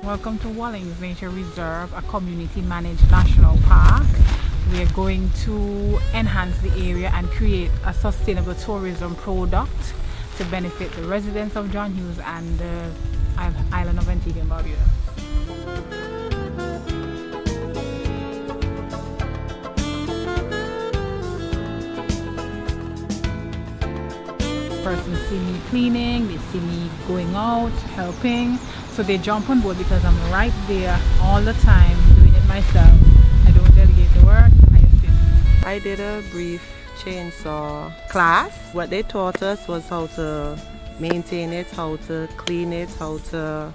Welcome to Wallings Nature Reserve, a community managed national park. We are going to enhance the area and create a sustainable tourism product to benefit the residents of John Hughes and the island of Antigua and Barbuda. Persons see me cleaning, they see me going out, helping, so they jump on board because I'm right there all the time doing it myself. I don't delegate the work, I assist. I did a brief chainsaw class. What they taught us was how to maintain it, how to clean it, how to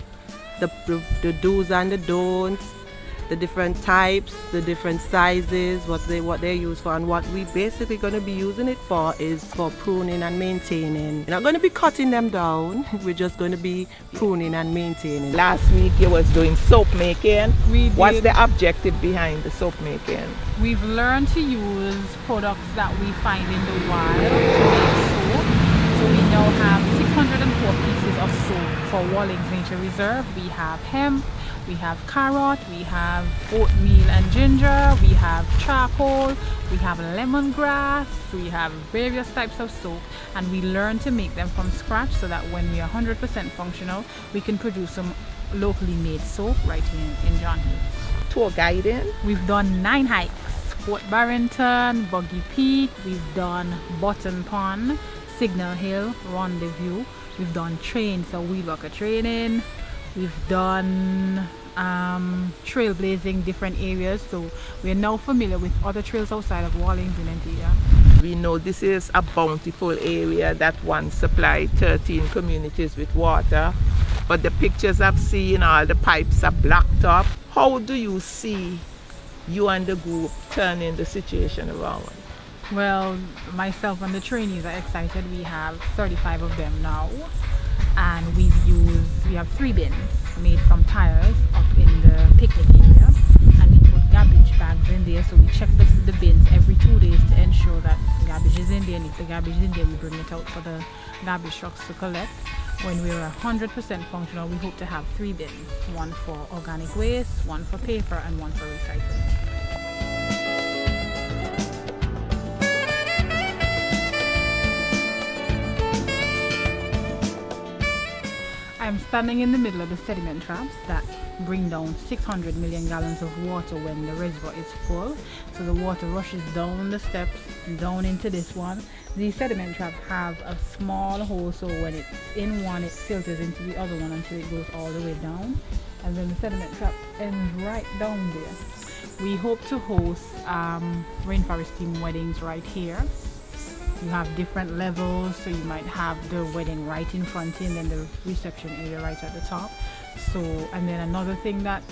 the do's and the don'ts, the different types, the different sizes, what they use for, and what we basically going to be using it for is for pruning and maintaining. We're not going to be cutting them down, we're just going to be pruning and maintaining. Last week you was doing soap making. What's the objective behind the soap making? We've learned to use products that we find in the wild to make soap. So we now have 604 pieces of soap for Wallings Nature Reserve. We have hemp, we have carrot, we have oatmeal and ginger, we have charcoal, we have lemongrass, we have various types of soap, and we learn to make them from scratch so that when we are 100% functional, we can produce some locally made soap right in John Hughes. Tour guiding? We've done 9 hikes. Fort Barrington, Buggy Peak, we've done Button Pond, Signal Hill, Rendezvous. We've done trains, so we walk a training. We've done trailblazing different areas, so we're now familiar with other trails outside of Wallings in Antigua. We know this is a bountiful area that once supplied 13 communities with water, but the pictures I've seen, all the pipes are blocked up. How do you see you and the group turning the situation around? Well, myself and the trainees are excited. We have 35 of them now, and we have 3 bins made from tires up in the picnic area, and we put garbage bags in there. So we check the bins every 2 days to ensure that garbage is in there, and if the garbage is in there, we bring it out for the garbage trucks to collect. When we're 100% functional, we hope to have 3 bins, one for organic waste, one for paper, and one for recycling. I'm standing in the middle of the sediment traps that bring down 600 million gallons of water when the reservoir is full. So the water rushes down the steps, down into this one. These sediment traps have a small hole, so when it's in one, it filters into the other one until it goes all the way down. And then the sediment trap ends right down there. We hope to host rainforest team weddings right here. You have different levels, so you might have the wedding right in front and then the reception area right at the top. So, and then another thing that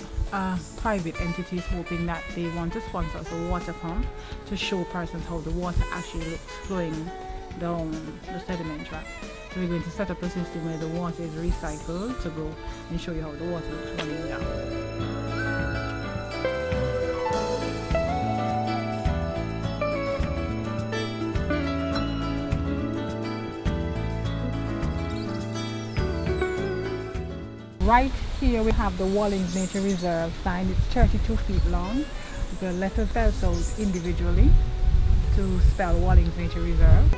private entities hoping that they want to sponsor us a water pump to show persons how the water actually looks flowing down the sediment trap. So we're going to set up a system where the water is recycled to go and show you how the water looks running down. Right here we have the Wallings Nature Reserve sign. It's 32 feet long. The letters spelled out individually to spell Wallings Nature Reserve.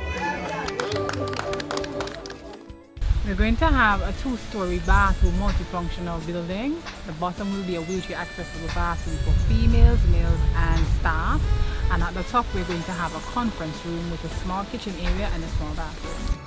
We're going to have a 2-story bathroom multifunctional building. The bottom will be a wheelchair accessible bathroom for females, males and staff. And at the top we're going to have a conference room with a small kitchen area and a small bathroom.